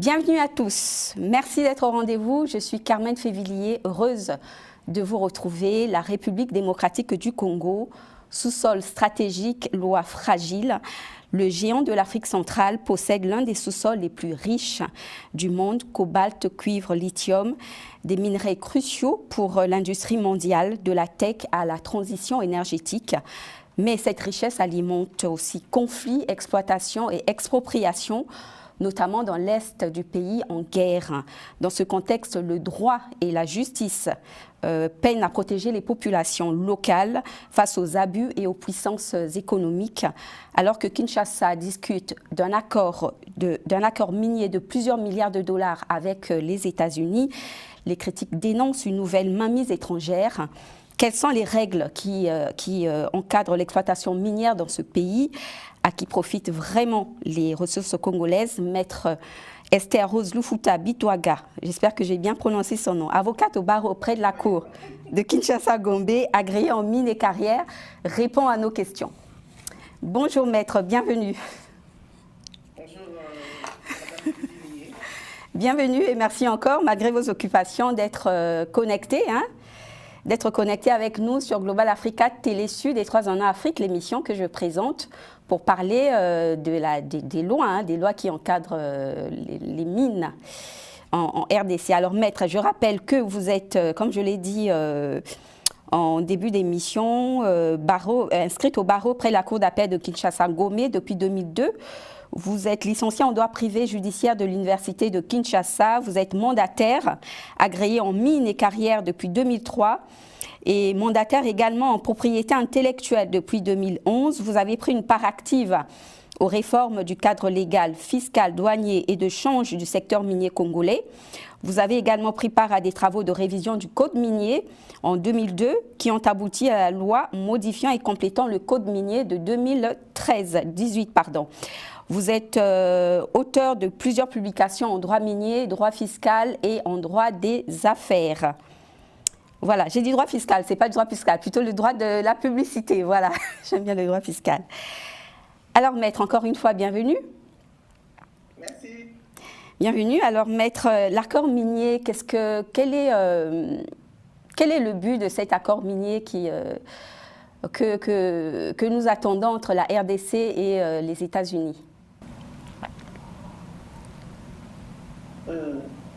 Bienvenue à tous. Merci d'être au rendez-vous. Je suis Carmen Févillier, heureuse de vous retrouver. La République démocratique du Congo, sous-sol stratégique, loi fragile. Le géant de l'Afrique centrale possède l'un des sous-sols les plus riches du monde, cobalt, cuivre, lithium, des minerais cruciaux pour l'industrie mondiale, de la tech à la transition énergétique. Mais cette richesse alimente aussi conflits, exploitation et expropriation, notamment dans l'est du pays en guerre. Dans ce contexte, le droit et la justice peinent à protéger les populations locales face aux abus et aux puissances économiques, alors que Kinshasa discute d'un accord minier de plusieurs milliards de dollars avec les États-Unis. Les critiques dénoncent une nouvelle mainmise étrangère. Quelles sont les règles qui encadrent l'exploitation minière dans ce pays, à qui profitent vraiment les ressources congolaises? Maître Esther Rose Lufuta Bitwaga, j'espère que j'ai bien prononcé son nom, avocate au barreau auprès de la Cour de Kinshasa-Gombe, agréée en mine et carrière, répond à nos questions. Bonjour maître, bienvenue. Bonjour, Madame Févillier. Bienvenue et merci encore, malgré vos occupations, d'être connecté, d'être connecté avec nous sur Global Africa Télé Sud et 3 en Afrique, l'émission que je présente pour parler des lois qui encadrent les mines en RDC. Alors maître, je rappelle que vous êtes, comme je l'ai dit en début d'émission, inscrite au barreau près la Cour d'appel de Kinshasa-Gombe depuis 2002. Vous êtes licencié en droit privé judiciaire de l'Université de Kinshasa. Vous êtes mandataire, agréé en mine et carrière depuis 2003 et mandataire également en propriété intellectuelle depuis 2011. Vous avez pris une part active aux réformes du cadre légal, fiscal, douanier et de change du secteur minier congolais. Vous avez également pris part à des travaux de révision du code minier en 2002 qui ont abouti à la loi modifiant et complétant le code minier de 2018. Vous êtes auteur de plusieurs publications en droit minier, droit fiscal et en droit des affaires. Voilà, j'ai dit droit fiscal, ce n'est pas le droit fiscal, plutôt le droit de la publicité. Voilà, j'aime bien le droit fiscal. Alors maître, encore une fois, bienvenue. Merci. Bienvenue. Alors maître, l'accord minier, quel est le but de cet accord minier que nous attendons entre la RDC et les États-Unis?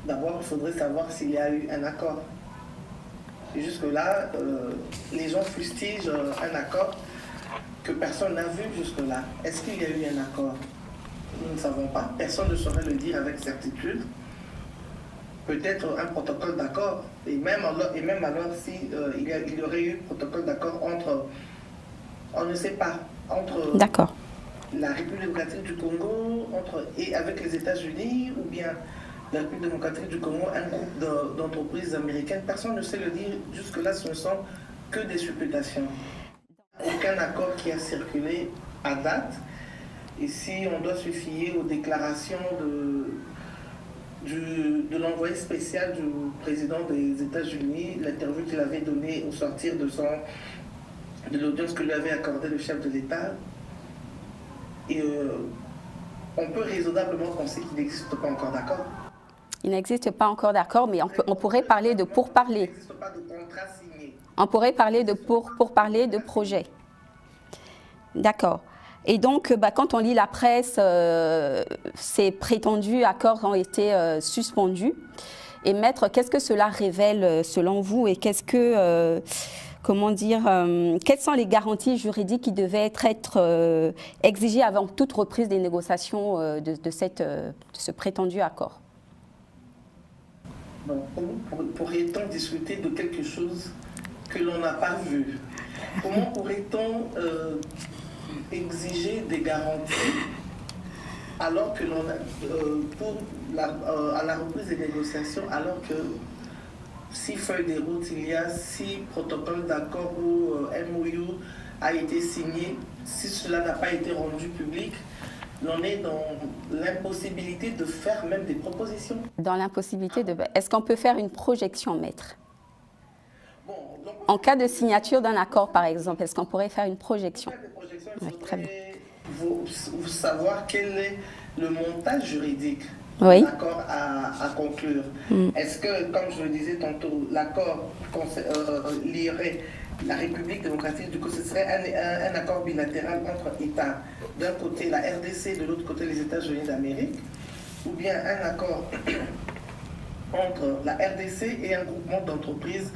D'abord, il faudrait savoir s'il y a eu un accord. Et jusque-là, les gens fustigent un accord que personne n'a vu jusque-là. Est-ce qu'il y a eu un accord? Nous ne savons pas. Personne ne saurait le dire avec certitude. Peut-être un protocole d'accord. Et même alors, si il y aurait eu un protocole d'accord entre, on ne sait pas, entre la République démocratique du Congo et avec les États-Unis, ou bien la République démocratique du Congo, un groupe d'entreprises américaines, personne ne sait le dire. Jusque-là, ce ne sont que des supputations. Aucun accord qui a circulé à date. Et si on doit se fier aux déclarations de l'envoyé spécial du président des États-Unis, l'interview qu'il avait donnée au sortir de l'audience que lui avait accordée le chef de l'État, on peut raisonnablement penser qu'il n'existe pas encore d'accord. Il n'existe pas encore d'accord, mais on pourrait parler de pourparlers. Il n'existe pas de contrat signé. On pourrait parler de pourparlers de projets. D'accord. Et donc, quand on lit la presse, ces prétendus accords ont été suspendus. Et maître, qu'est-ce que cela révèle selon vous et quelles sont les garanties juridiques qui devaient être exigées avant toute reprise des négociations de ce prétendu accord? Bon, pourrait-on discuter de quelque chose que l'on n'a pas vu? Comment pourrait-on exiger des garanties alors que l'on a à la reprise des négociations, alors que 6 feuilles de route, il y a 6 protocoles d'accord où MOU a été signé, si cela n'a pas été rendu public, l'on est dans l'impossibilité de faire même des propositions. Dans l'impossibilité de... Est-ce qu'on peut faire une projection, maître? Bon, donc, en cas de signature d'un accord, par exemple, est-ce qu'on pourrait faire une projection? Il faudrait savoir quel est le montage juridique. Oui. l'accord à conclure. Est-ce que, comme je le disais tantôt, l'accord lierait la République démocratique du Congo, ce serait un accord bilatéral entre États, d'un côté la RDC, de l'autre côté les États-Unis d'Amérique, ou bien un accord entre la RDC et un groupement d'entreprises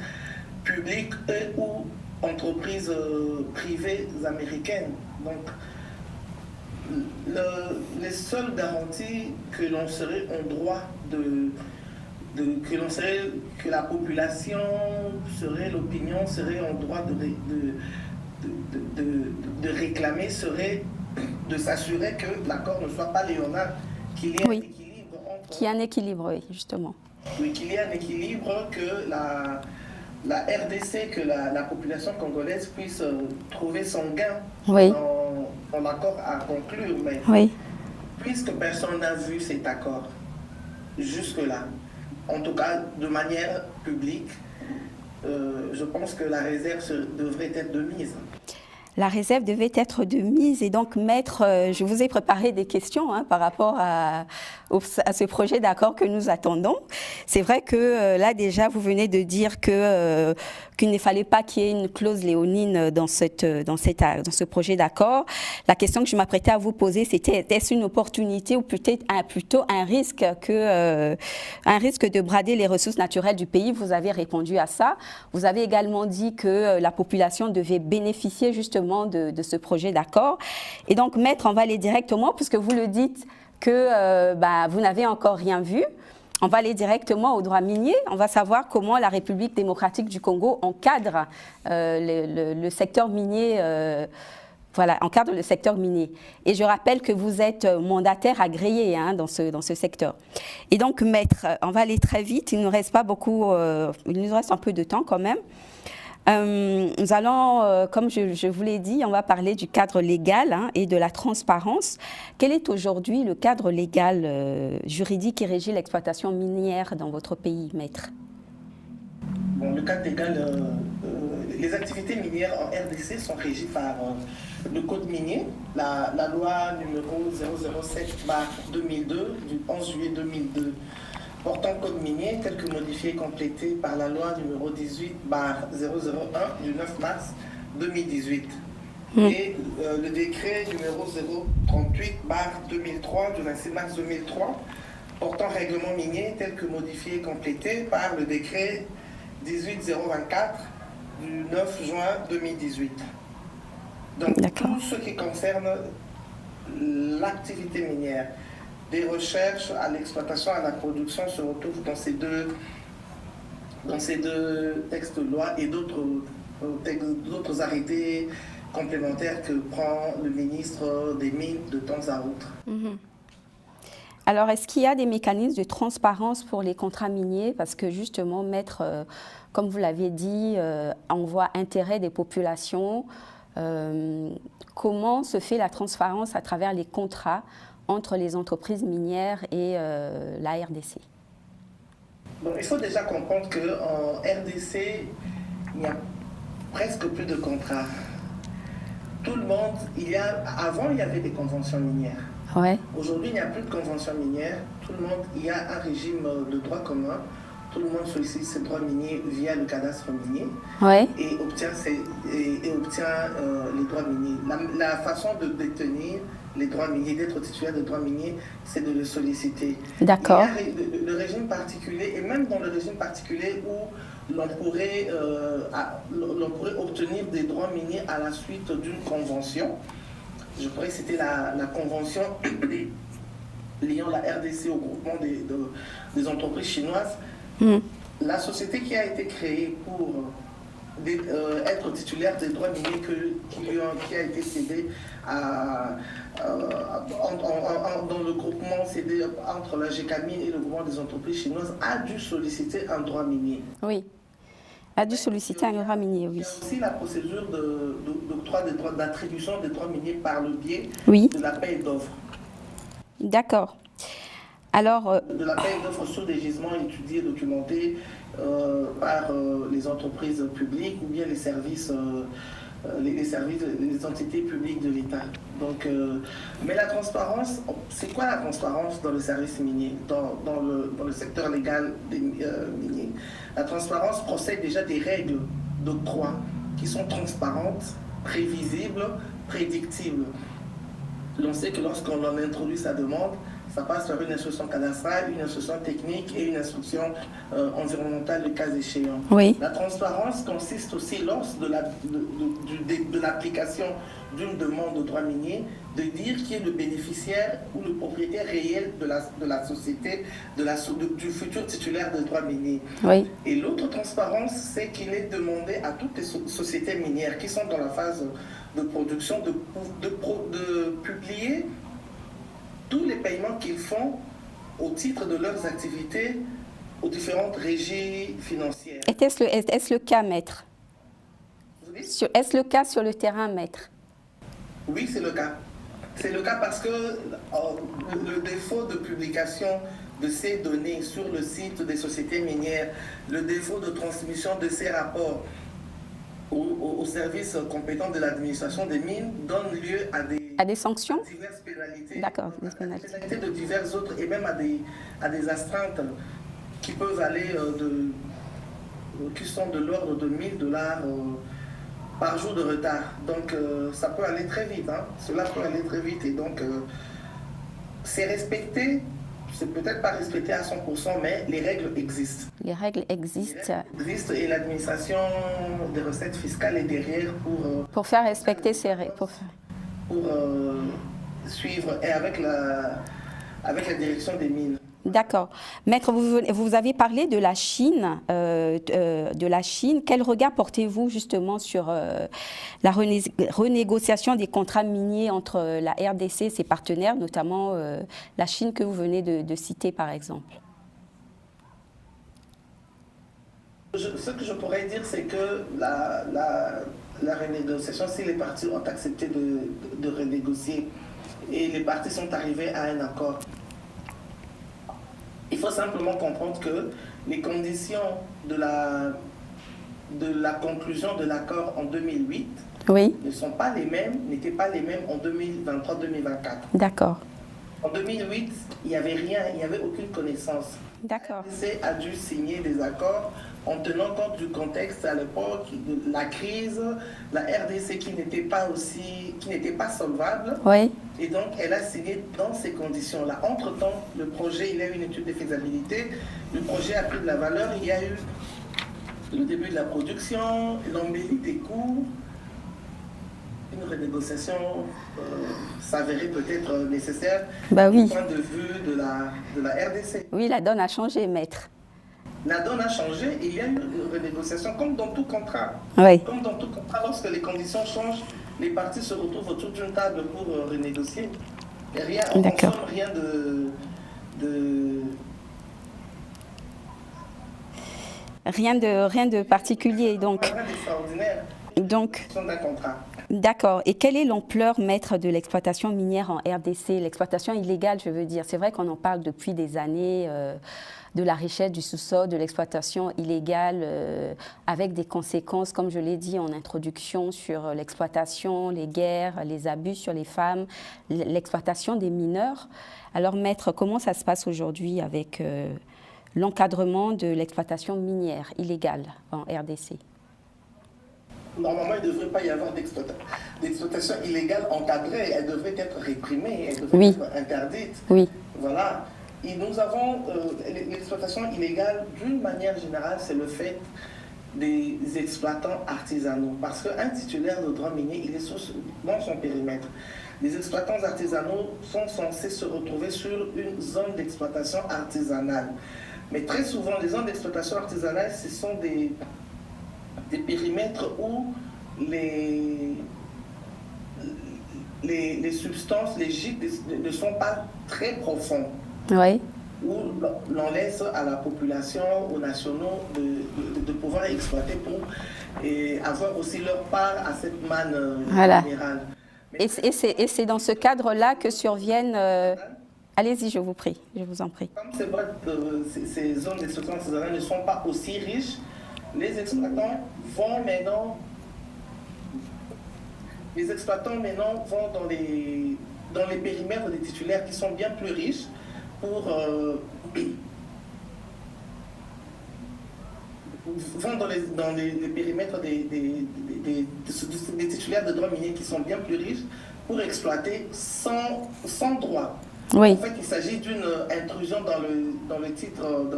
publiques ou entreprises privées américaines. Donc, les seules garanties que l'on serait en droit que la population serait, l'opinion serait en droit de réclamer serait de s'assurer que l'accord ne soit pas léonard, qu'il y ait un équilibre entre... Qu'il y ait un équilibre, oui, justement. Oui, qu'il y ait un équilibre, que la RDC, que la population congolaise puisse trouver son gain dans l'accord à conclure. Mais puisque personne n'a vu cet accord jusque-là, en tout cas de manière publique, je pense que la réserve devrait être de mise. La réserve devait être de mise et donc maître, je vous ai préparé des questions par rapport à ce projet d'accord que nous attendons. C'est vrai que là déjà vous venez de dire qu'il ne fallait pas qu'il y ait une clause léonine dans ce projet d'accord. La question que je m'apprêtais à vous poser, c'était est-ce une opportunité ou peut-être plutôt un risque de brader les ressources naturelles du pays? Vous avez répondu à ça. Vous avez également dit que la population devait bénéficier justement de ce projet d'accord. Et donc, maître, on va aller directement, puisque vous le dites que vous n'avez encore rien vu. On va aller directement au droit minier. On va savoir comment la République démocratique du Congo encadre le secteur minier. Encadre le secteur minier. Et je rappelle que vous êtes mandataire agréé dans ce secteur. Et donc, maître, on va aller très vite. Il ne nous reste pas beaucoup, il nous reste un peu de temps quand même. Nous allons, comme je vous l'ai dit, on va parler du cadre légal et de la transparence. Quel est aujourd'hui le cadre légal juridique qui régit l'exploitation minière dans votre pays, maître? Bon, le cadre légal, les activités minières en RDC sont régies par le code minier, la loi numéro 007/2002 du 11 juillet 2002. Portant code minier tel que modifié et complété par la loi numéro 18/001 du 9 mars 2018 et le décret numéro 038/2003 du 26 mars 2003 portant règlement minier tel que modifié et complété par le décret 18024 du 9 juin 2018. Donc tout ce qui concerne l'activité minière, des recherches à l'exploitation, à la production se retrouvent dans ces deux textes de loi et d'autres arrêtés complémentaires que prend le ministre des Mines de temps à autre. Alors, est-ce qu'il y a des mécanismes de transparence pour les contrats miniers? Parce que justement, maître, comme vous l'avez dit, on voit intérêt des populations. Comment se fait la transparence à travers les contrats entre les entreprises minières et la RDC? Bon, il faut déjà comprendre qu'en RDC, il n'y a presque plus de contrats. Tout le monde, avant il y avait des conventions minières. Ouais. Aujourd'hui, il n'y a plus de conventions minières. Tout le monde, il y a un régime de droit commun. Tout le monde sollicite ses droits miniers via le cadastre minier et obtient les droits miniers. La façon de détenir les droits miniers, d'être titulaire des droits miniers, c'est de le solliciter. D'accord. Il y a le régime particulier, et même dans le régime particulier où l'on pourrait obtenir des droits miniers à la suite d'une convention. Je pourrais citer la convention liant la RDC au groupement des entreprises chinoises. La société qui a été créée pour être titulaire des droits miniers qui a été cédée dans le groupement cédé entre la GECAMINE et le groupement des entreprises chinoises a dû solliciter un droit minier. Oui, a dû solliciter un droit minier, oui. Il y a aussi la procédure d'octroi des droits, d'attribution des droits miniers par le biais de l'appel d'offres. D'accord. Alors, de l'appel d'offres sur des gisements étudiés, documentés par les entreprises publiques ou bien les services les services, les entités publiques de l'État. Donc, mais la transparence, c'est quoi la transparence dans le service minier, dans le secteur légal des miniers? La transparence procède déjà des règles d'octroi qui sont transparentes, prévisibles, prédictibles. L'on sait que lorsqu'on en introduit sa demande, ça passe par une instruction cadastrale, une instruction technique et une instruction environnementale, le cas échéant. Oui. La transparence consiste aussi, lors de l'application d'une demande au droit minier, de dire qui est le bénéficiaire ou le propriétaire réel de la société, du futur titulaire de droit minier. Oui. Et l'autre transparence, c'est qu'il est demandé à toutes les sociétés minières qui sont dans la phase de production de publier tous les paiements qu'ils font au titre de leurs activités aux différentes régies financières. Est-ce le cas, maître? Est-ce le cas sur le terrain, maître? Oui, c'est le cas. C'est le cas parce que le défaut de publication de ces données sur le site des sociétés minières, le défaut de transmission de ces rapports aux services compétents de l'administration des mines donne lieu à des sanctions, diverses pénalités. D'accord, des pénalités de diverses autres et même à des astreintes qui peuvent aller qui sont de l'ordre de $1000 par jour de retard. Donc ça peut aller très vite, hein. Cela peut aller très vite et donc c'est respecté. C'est peut-être pas respecté à 100%, mais les règles existent. Les règles existent. Et l'administration des recettes fiscales est derrière pour faire respecter ces règles. Pour suivre et avec la direction des mines. D'accord. Maître, vous avez parlé de la Chine. Quel regard portez-vous justement sur la renégociation des contrats miniers entre la RDC et ses partenaires, notamment la Chine que vous venez de citer par exemple? Ce que je pourrais dire, c'est que la renégociation, si les parties ont accepté de renégocier et les parties sont arrivées à un accord, il faut simplement comprendre que les conditions de la conclusion de l'accord en 2008 oui. n'étaient pas les mêmes en 2023-2024. D'accord. En 2008, il n'y avait rien, il n'y avait aucune connaissance. D'accord. La RDC a dû signer des accords en tenant compte du contexte à l'époque, de la crise, la RDC qui n'était pas solvable. Oui. Et donc, elle a signé dans ces conditions-là. Entre-temps, le projet, il y a eu une étude de faisabilité, le projet a pris de la valeur, il y a eu le début de la production, l'embellie des coûts. Une renégociation s'avérait peut-être nécessaire du point de vue de la RDC. Oui, la donne a changé, maître. La donne a changé et il y a eu une renégociation comme dans tout contrat. Oui. Comme dans tout contrat, lorsque les conditions changent, les parties se retrouvent autour d'une table pour renégocier. Rien de particulier, donc. Rien d'extraordinaire. Donc. D'un contrat. D'accord. Et quelle est l'ampleur, maître, de l'exploitation minière en RDC, l'exploitation illégale, je veux dire? C'est vrai qu'on en parle depuis des années, de la richesse du sous-sol, de l'exploitation illégale, avec des conséquences, comme je l'ai dit en introduction, sur l'exploitation, les guerres, les abus sur les femmes, l'exploitation des mineurs. Alors, maître, comment ça se passe aujourd'hui avec l'encadrement de l'exploitation minière illégale en RDC? Normalement, il ne devrait pas y avoir d'exploitation illégale encadrée. Elle devrait être réprimée, elle devrait être interdite. Oui. Voilà. Et nous avons l'exploitation illégale, d'une manière générale, c'est le fait des exploitants artisanaux. Parce qu'un titulaire de droit minier, il est dans son périmètre. Les exploitants artisanaux sont censés se retrouver sur une zone d'exploitation artisanale. Mais très souvent, les zones d'exploitation artisanale, ce sont des périmètres où les substances, les gîtes ne sont pas très profonds. Oui. Où l'on laisse à la population, aux nationaux, de pouvoir exploiter pour avoir aussi leur part à cette manne minérale. Et c'est dans ce cadre-là que surviennent... Allez-y, je vous prie, je vous en prie. Comme ces zones d'exploitation artisanale ne sont pas aussi riches, les exploitants vont maintenant les exploitants maintenant vont dans les périmètres des titulaires qui sont bien plus riches pour vont dans les périmètres des titulaires de droits miniers qui sont bien plus riches pour exploiter sans droit. Oui. En fait, il s'agit d'une intrusion dans le titre,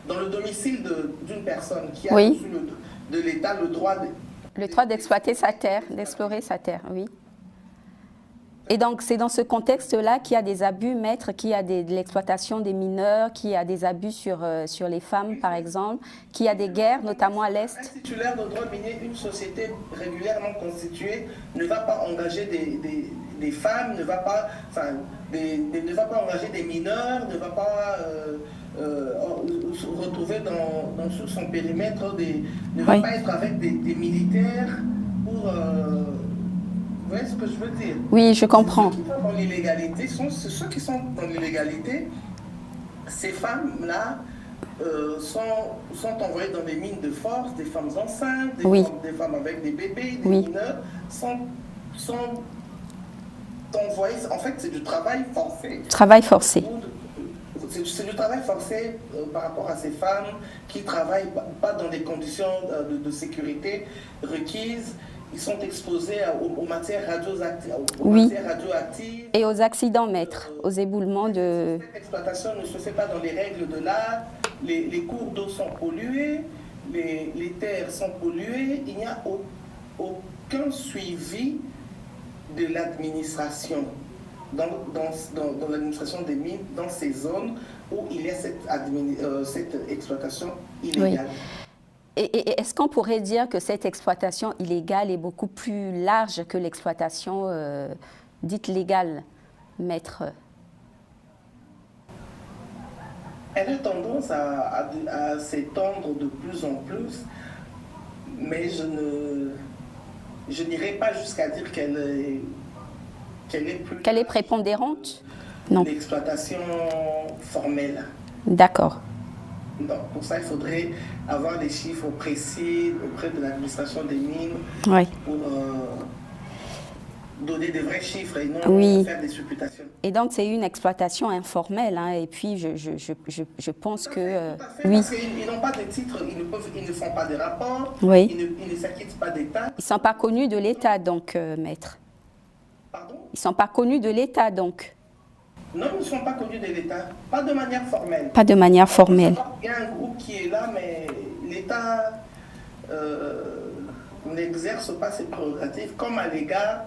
dans le domicile d'une personne qui a reçu de l'État le droit d'exploiter sa terre, d'explorer sa terre, oui. Et donc, c'est dans ce contexte-là qu'il y a des abus, maître, qu'il y a de l'exploitation des mineurs, qu'il y a des abus sur les femmes, par exemple, qu'il y a des guerres, notamment à l'Est. Un titulaire de droit minier, une société régulièrement constituée, ne va pas engager des femmes, ne va pas engager des mineurs, ne va pas se retrouver sous son périmètre, ne va pas être avec des militaires pour... vous voyez ce que je veux dire? Oui, je comprends. Ceux qui sont dans l'illégalité, ceux qui sont dans l'illégalité, ces femmes-là sont envoyées dans des mines de force, des femmes enceintes, des femmes avec des bébés, des mineurs, sont envoyées. En fait, c'est du travail forcé. Travail forcé. C'est du travail forcé par rapport à ces femmes qui ne travaillent pas dans des conditions de sécurité requises. Ils sont exposés aux matières radioactives. Et aux accidents, maître, aux éboulements de... Cette exploitation ne se fait pas dans les règles de l'art. Les cours d'eau sont pollués, les terres sont polluées. Il n'y a aucun suivi de l'administration dans l'administration des mines, dans ces zones où il y a cette exploitation illégale. Oui. Et est-ce qu'on pourrait dire que cette exploitation illégale est beaucoup plus large que l'exploitation dite légale, maître? Elle a tendance à s'étendre de plus en plus, mais je n'irai pas jusqu'à dire qu'elle est prépondérante? Non. L'exploitation formelle. D'accord. Donc, pour ça, il faudrait avoir des chiffres précis auprès de l'administration des mines pour donner des vrais chiffres et non faire des supputations. Et donc, c'est une exploitation informelle. Hein, et puis, je pense que... Parce qu'ils n'ont pas de titres, ils ne font pas de rapports, ils ne s'acquittent pas d'État. Ils ne sont pas connus de l'État, donc, maître. Pardon? Ils ne sont pas connus de l'État, donc. Non, ils ne sont pas connus de l'État, pas de manière formelle. Pas de manière formelle. Il y a un groupe qui est là, mais l'État n'exerce pas ses prérogatives comme à l'égard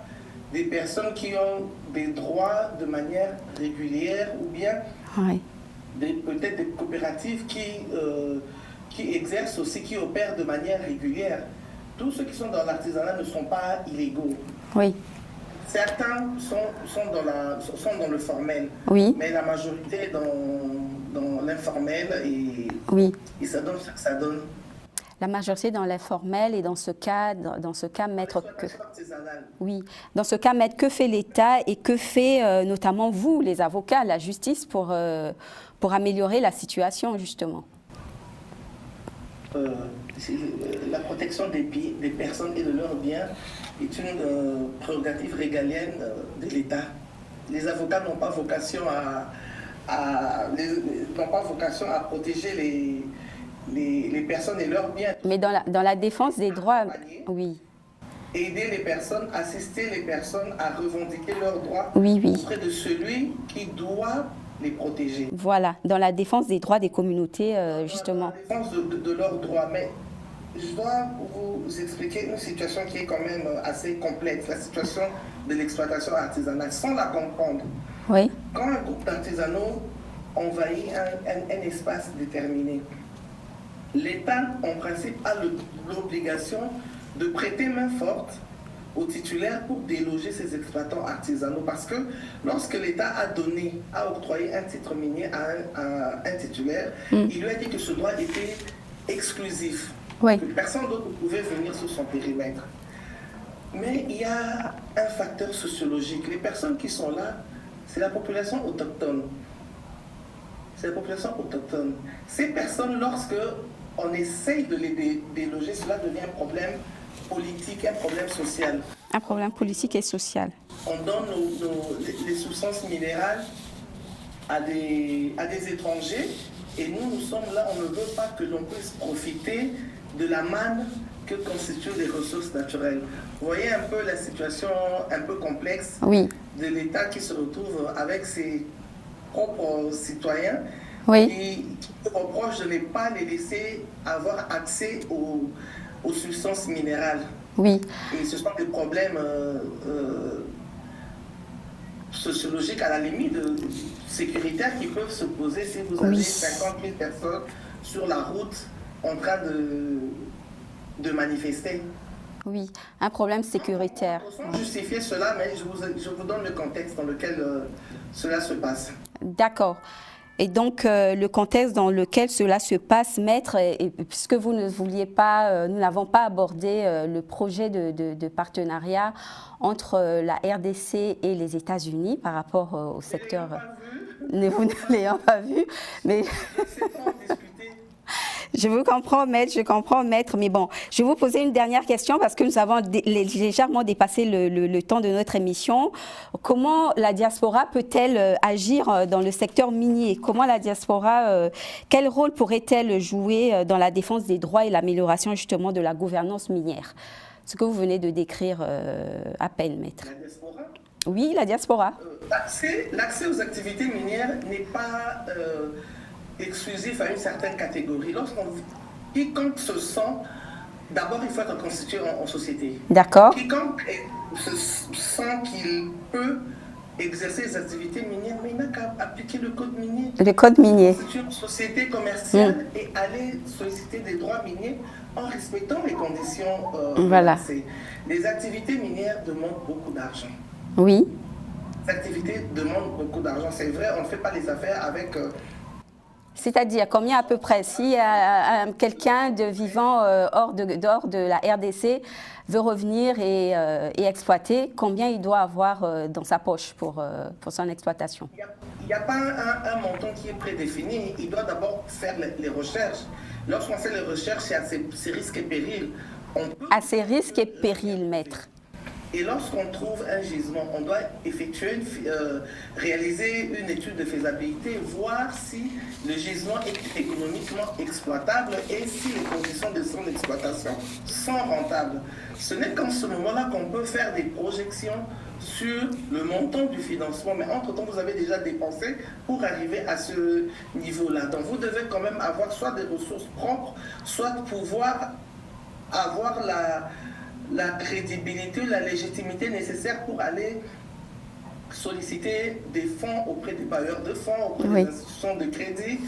des personnes qui ont des droits de manière régulière ou bien peut-être des coopératives qui exercent aussi, qui opèrent de manière régulière. Tous ceux qui sont dans l'artisanat ne sont pas illégaux. Oui. Certains sont dans le formel, mais la majorité est dans l'informel et ça donne ce que ça donne. La majorité dans l'informel et dans ce cas, maître, dans ce cas, maître, que fait l'État et que fait notamment vous, les avocats, la justice, pour améliorer la situation, justement? La protection des personnes et de leurs biens est une prérogative régalienne de l'État. Les avocats n'ont pas vocation à protéger les personnes et leurs biens. Mais dans la défense des droits, aider les personnes, assister les personnes à revendiquer leurs droits auprès de celui qui doit les protéger. Voilà, dans la défense des droits des communautés, justement. Dans la défense de leurs droits, mais je dois vous expliquer une situation qui est quand même assez complexe, la situation de l'exploitation artisanale, sans la comprendre. Oui. Quand un groupe d'artisanaux envahit un espace déterminé, l'État, en principe, a l'obligation de prêter main forte aux titulaires pour déloger ces exploitants artisanaux. Parce que lorsque l'État a octroyé un titre minier à un titulaire, il lui a dit que ce droit était exclusif. Que personne d'autre ne pouvait venir sur son périmètre. Mais il y a un facteur sociologique. Les personnes qui sont là, c'est la population autochtone. C'est la population autochtone. Ces personnes, lorsque on essaye de les déloger, cela devient un problème politique, un problème social. Un problème politique et social. On donne les substances minérales à des étrangers et nous sommes là, on ne veut pas que l'on puisse profiter de la manne que constituent les ressources naturelles. Vous voyez un peu la situation un peu complexe de l'État qui se retrouve avec ses propres citoyens qui reprochent de ne pas les laisser avoir accès aux substances minérales. Oui. Et ce sont des problèmes sociologiques à la limite sécuritaires qui peuvent se poser si vous avez 50 000 personnes sur la route en train de manifester. Oui, un problème sécuritaire. Sans justifier cela, mais je vous donne le contexte dans lequel cela se passe. D'accord. Et donc, le contexte dans lequel cela se passe, Maître, et puisque vous ne vouliez pas, nous n'avons pas abordé le projet de partenariat entre la RDC et les États-Unis par rapport au secteur... Vous ne l'ayez pas vu, mais... Je vous comprends, Maître, mais bon, je vais vous poser une dernière question parce que nous avons légèrement dépassé le temps de notre émission. Comment la diaspora peut-elle agir dans le secteur minier? Comment la diaspora, quel rôle pourrait-elle jouer dans la défense des droits et l'amélioration justement de la gouvernance minière? Ce que vous venez de décrire à peine, Maître. La diaspora? Oui, la diaspora. L'accès aux activités minières n'est pas... exclusif à une certaine catégorie. Quiconque se sent, d'abord il faut être constitué en société. D'accord. Quiconque se sent qu'il peut exercer les activités minières, mais il n'a qu'à appliquer le code minier. Le code minier. C'est une société commerciale et aller solliciter des droits miniers en respectant les conditions. Voilà. Les activités minières demandent beaucoup d'argent. Oui. Les activités demandent beaucoup d'argent. C'est vrai, on ne fait pas les affaires avec... C'est-à-dire combien à peu près? Si quelqu'un de vivant hors de la RDC veut revenir et exploiter, combien il doit avoir dans sa poche pour son exploitation? Il n'y a pas un montant qui est prédéfini. Il doit d'abord faire les recherches. Lorsqu'on fait les recherches, il y a ces risques et périls. À ces risques et périls, Maître. Et lorsqu'on trouve un gisement, on doit réaliser une étude de faisabilité, voir si le gisement est économiquement exploitable et si les conditions de son exploitation sont rentables. Ce n'est qu'en ce moment-là qu'on peut faire des projections sur le montant du financement, mais entre-temps, vous avez déjà dépensé pour arriver à ce niveau-là. Donc, vous devez quand même avoir soit des ressources propres, soit pouvoir avoir la crédibilité, la légitimité nécessaire pour aller solliciter des fonds auprès des bailleurs de fonds, auprès des institutions de crédit.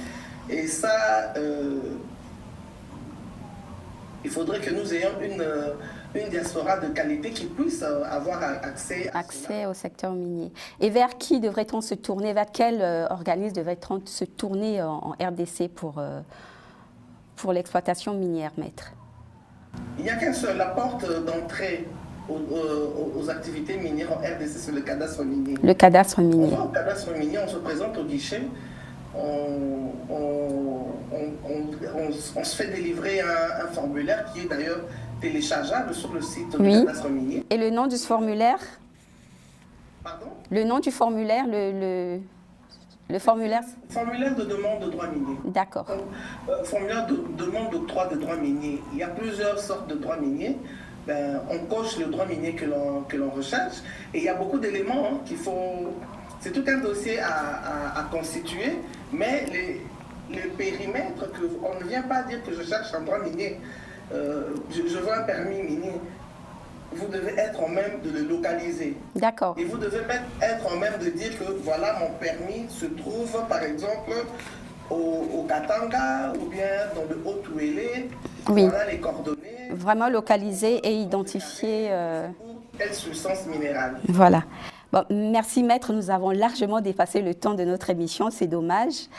Et ça, il faudrait que nous ayons une diaspora de qualité qui puisse avoir accès au secteur minier. Et vers qui devrait-on se tourner? Vers quel organisme devrait-on se tourner en RDC pour l'exploitation minière, Maître? Il n'y a qu'un seul, la porte d'entrée aux activités minières en RDC, c'est le cadastre minier. Le cadastre minier. On va au cadastre minier, on se présente au guichet, on se fait délivrer un formulaire qui est d'ailleurs téléchargeable sur le site du cadastre minier. Et le nom du formulaire? Pardon? Le nom du formulaire, le formulaire? Formulaire de demande de droits miniers. D'accord. Formulaire de demande d'octroi de droits miniers. Il y a plusieurs sortes de droits miniers. On coche le droit minier que l'on recherche. Et il y a beaucoup d'éléments qu'il faut... C'est tout un dossier à constituer, mais les périmètres, on ne vient pas dire que je cherche un droit minier. Je veux un permis minier. Vous devez être en même de le localiser. D'accord. Et vous devez être en même de dire que voilà, mon permis se trouve par exemple au Katanga ou bien dans le Haut-Ouélé. Voilà les coordonnées. Vraiment localiser et identifier. Quelle substance minérale. Voilà. Bon, merci Maître, nous avons largement dépassé le temps de notre émission, c'est dommage.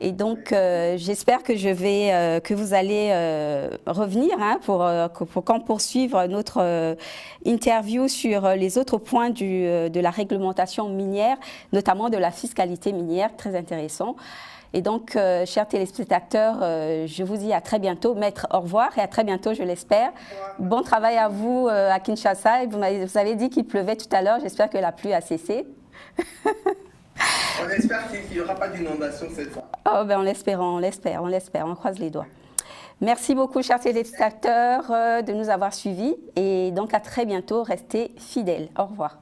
Et donc, j'espère que vous allez revenir hein, pour qu'on poursuive notre interview sur les autres points de la réglementation minière, notamment de la fiscalité minière, très intéressant. Et donc, chers téléspectateurs, je vous dis à très bientôt. Maître, au revoir et à très bientôt, je l'espère. Bon travail à vous à Kinshasa. Et vous avez dit qu'il pleuvait tout à l'heure. J'espère que la pluie a cessé. On espère qu'il n'y aura pas d'inondation cette fois. Oh, ben, on l'espère, on croise les doigts. Merci beaucoup, chers téléspectateurs, de nous avoir suivis. Et donc, à très bientôt. Restez fidèles. Au revoir.